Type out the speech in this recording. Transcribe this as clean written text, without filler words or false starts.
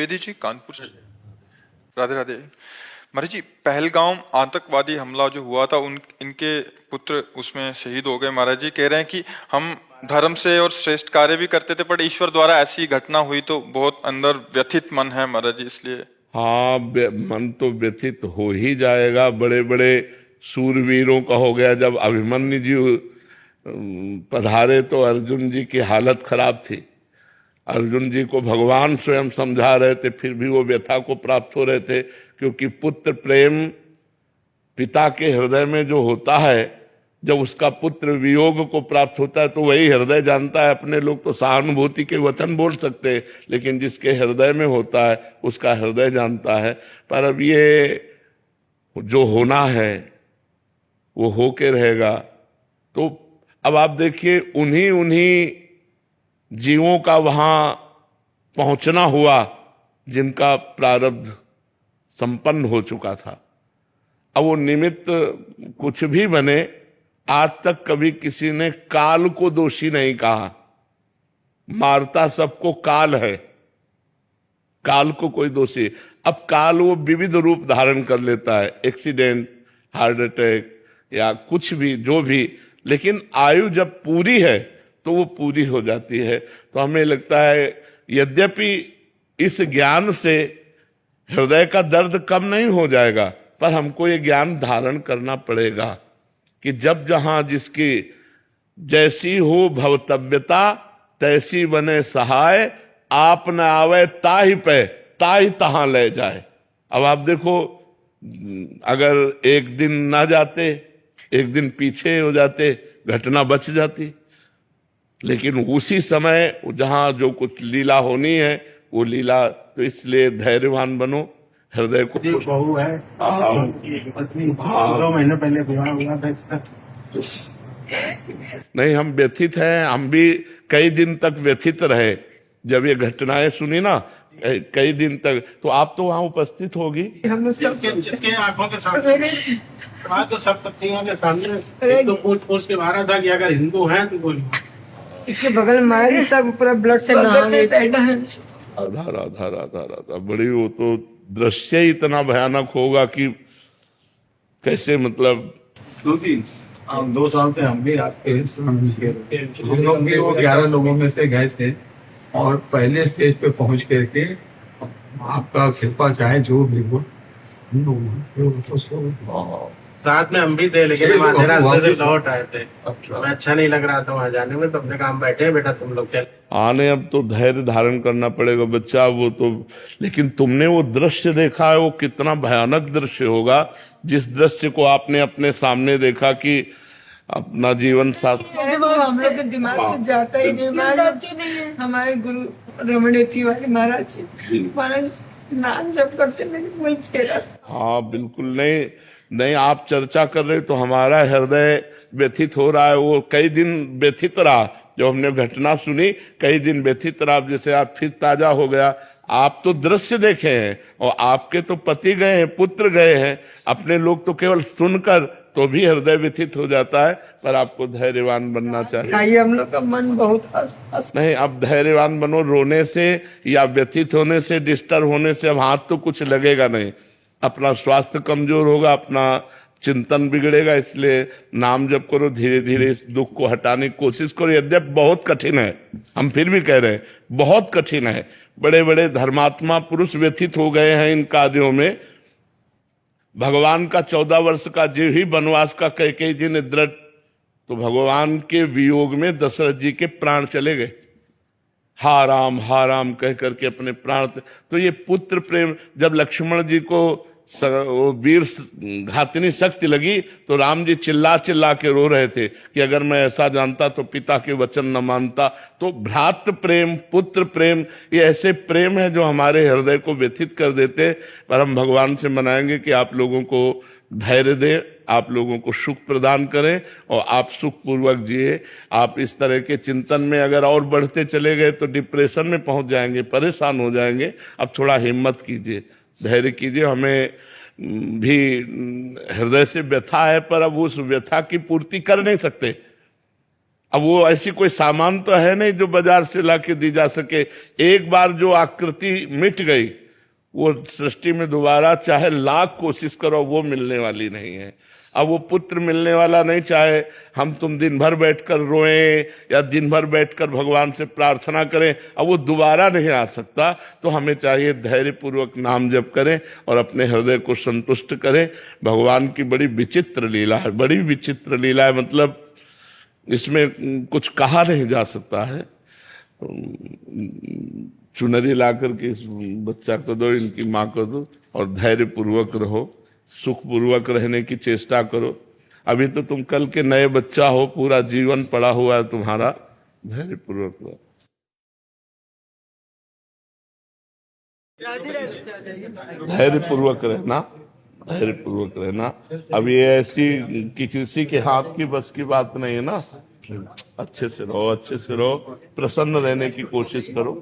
द्विवेदी जी, कानपुर से। राधे राधे। महाराज जी, पहलगाम आतंकवादी हमला जो हुआ था, इनके पुत्र उसमें शहीद हो गए। महाराज जी कह रहे हैं कि हम धर्म से और श्रेष्ठ कार्य भी करते थे, पर ईश्वर द्वारा ऐसी घटना हुई तो बहुत अंदर व्यथित मन है महाराज जी, इसलिए। हाँ, मन तो व्यथित हो ही जाएगा। बड़े बड़े सूरवीरों का हो गया। जब अभिमन्यु जी पधारे तो अर्जुन जी की हालत खराब थी। अर्जुन जी को भगवान स्वयं समझा रहे थे, फिर भी वो व्यथा को प्राप्त हो रहे थे, क्योंकि पुत्र प्रेम पिता के हृदय में जो होता है, जब उसका पुत्र वियोग को प्राप्त होता है तो वही हृदय जानता है। अपने लोग तो सहानुभूति के वचन बोल सकते हैं, लेकिन जिसके हृदय में होता है उसका हृदय जानता है। पर अब ये जो होना है वो होके रहेगा। तो अब आप देखिए, उन्हीं जीवों का वहां पहुंचना हुआ जिनका प्रारब्ध संपन्न हो चुका था। अब वो निमित्त कुछ भी बने, आज तक कभी किसी ने काल को दोषी नहीं कहा। मारता सबको काल है, काल को कोई दोषी। अब काल वो विविध रूप धारण कर लेता है, एक्सीडेंट, हार्ट अटैक या कुछ भी, जो भी, लेकिन आयु जब पूरी है तो वो पूरी हो जाती है। तो हमें लगता है, यद्यपि इस ज्ञान से हृदय का दर्द कम नहीं हो जाएगा, पर हमको ये ज्ञान धारण करना पड़ेगा कि जब जहां जिसकी जैसी हो भवतव्यता, तैसी बने सहाय, आप न आवे ताहि पे ताहि तहां ले जाए। अब आप देखो, अगर एक दिन ना जाते, एक दिन पीछे हो जाते, घटना बच जाती। लेकिन उसी समय जहां जो कुछ लीला होनी है वो लीला, तो इसलिए धैर्यवान बनो, हृदय को। बहू है, पत्नी 2 महीने पहले विवाह हुआ था इसका। नहीं, हम व्यथित हैं। हम भी कई दिन तक व्यथित रहे जब ये घटनाएं सुनी ना, कई दिन तक। तो आप तो वहां उपस्थित होगी। हम जिसके आंखों के सामने वहाँ तो सब पत्नियों के सामने तो पूछ के मारा था कि अगर हिंदू हैं तो बोलिए। इसके बगल में सब पूरा ब्लड से नहा बैठा है। राधा राधा राधा राधा। बड़ी, वो तो दृश्य ही इतना भयानक होगा कि कैसे, मतलब 2 साल से हम भी आपके हम लोग भी वो 11 लोगों में से गए थे, और पहले स्टेज पे पहुंच करके आपका कृपा चाहे जो भी हो, साथ में हम भी थे, लेकिन माधेरा से लौट आए थे। हमें अच्छा नहीं लग रहा था वहां जाने में, तो अपने काम बैठे हैं, बेटा तुम लोग चल आने। अब तो धैर्य धारण करना पड़ेगा बच्चा, वो तो। लेकिन तुमने वो दृश्य देखा है, वो कितना भयानक दृश्य होगा, जिस दृश्य को आपने अपने सामने देखा कि अपना जीवन साथ। हम लोग के दिमाग से जाता ही नहीं। हमारे गुरु रमण तिवारी महाराज नाम जप करते मेरे चेहरा। हाँ बिल्कुल। नहीं, आप चर्चा कर रहे तो हमारा हृदय व्यथित हो रहा है। वो कई दिन व्यथित रहा, जो हमने घटना सुनी, कई दिन व्यथित रहा। जैसे आप फिर ताजा हो गया। आप तो दृश्य देखे हैं, और आपके तो पति गए हैं, पुत्र गए हैं, अपने लोग तो केवल सुनकर तो भी हृदय व्यथित हो जाता है। पर आपको धैर्यवान बनना चाहिए। हम लोग का मन बहुत नहीं, अब धैर्यवान बनो। रोने से या व्यथित होने से, डिस्टर्ब होने से अब हाथ तो कुछ लगेगा नहीं। अपना स्वास्थ्य कमजोर होगा, अपना चिंतन बिगड़ेगा। इसलिए नाम जप करो, धीरे धीरे इस दुख को हटाने की कोशिश करो। यद्यप बहुत कठिन है, हम फिर भी कह रहे हैं बहुत कठिन है। बड़े बड़े धर्मात्मा पुरुष व्यथित हो गए हैं इन कार्यों में। भगवान का 14 वर्ष का जो ही वनवास का कैकेयी जी ने दृढ़, तो भगवान के वियोग में दशरथ जी के प्राण चले गए। हा राम कह करके अपने प्राण। तो ये पुत्र प्रेम, जब लक्ष्मण जी को वो वीर घातिनी शक्ति लगी तो राम जी चिल्ला चिल्ला के रो रहे थे कि अगर मैं ऐसा जानता तो पिता के वचन न मानता। तो भ्रातृ प्रेम, पुत्र प्रेम, ये ऐसे प्रेम है जो हमारे हृदय को व्यथित कर देते। पर हम भगवान से मनाएंगे कि आप लोगों को धैर्य दे, आप लोगों को सुख प्रदान करें और आप सुख पूर्वक जिए। आप इस तरह के चिंतन में अगर और बढ़ते चले गए तो डिप्रेशन में पहुंच जाएंगे, परेशान हो जाएंगे। अब थोड़ा हिम्मत कीजिए, धैर्य कीजिए। हमें भी हृदय से व्यथा है, पर अब उस व्यथा की पूर्ति कर नहीं सकते। अब वो ऐसी कोई सामान तो है नहीं जो बाजार से लाके दी जा सके। एक बार जो आकृति मिट गई वो सृष्टि में दोबारा चाहे लाख कोशिश करो वो मिलने वाली नहीं है। अब वो पुत्र मिलने वाला नहीं, चाहे हम तुम दिन भर बैठकर रोएं या दिन भर बैठकर भगवान से प्रार्थना करें, अब वो दोबारा नहीं आ सकता। तो हमें चाहिए धैर्य पूर्वक नाम जप करें और अपने हृदय को संतुष्ट करें। भगवान की बड़ी विचित्र लीला है, बड़ी विचित्र लीला है, मतलब इसमें कुछ कहा नहीं जा सकता है। चुनरी ला करके इस बच्चा को दो, इनकी माँ को दो और धैर्य पूर्वक रहो, सुख पूर्वक रहने की चेष्टा करो। अभी तो तुम कल के नए बच्चा हो, पूरा जीवन पड़ा हुआ है तुम्हारा, धैर्य पूर्वक रहो। धैर्य पूर्वक रहना, धैर्य पूर्वक रहना। अब ये ऐसी कि किसी के हाथ की बस की बात नहीं है ना। अच्छे से रहो, अच्छे से रहो, प्रसन्न रहने की कोशिश करो।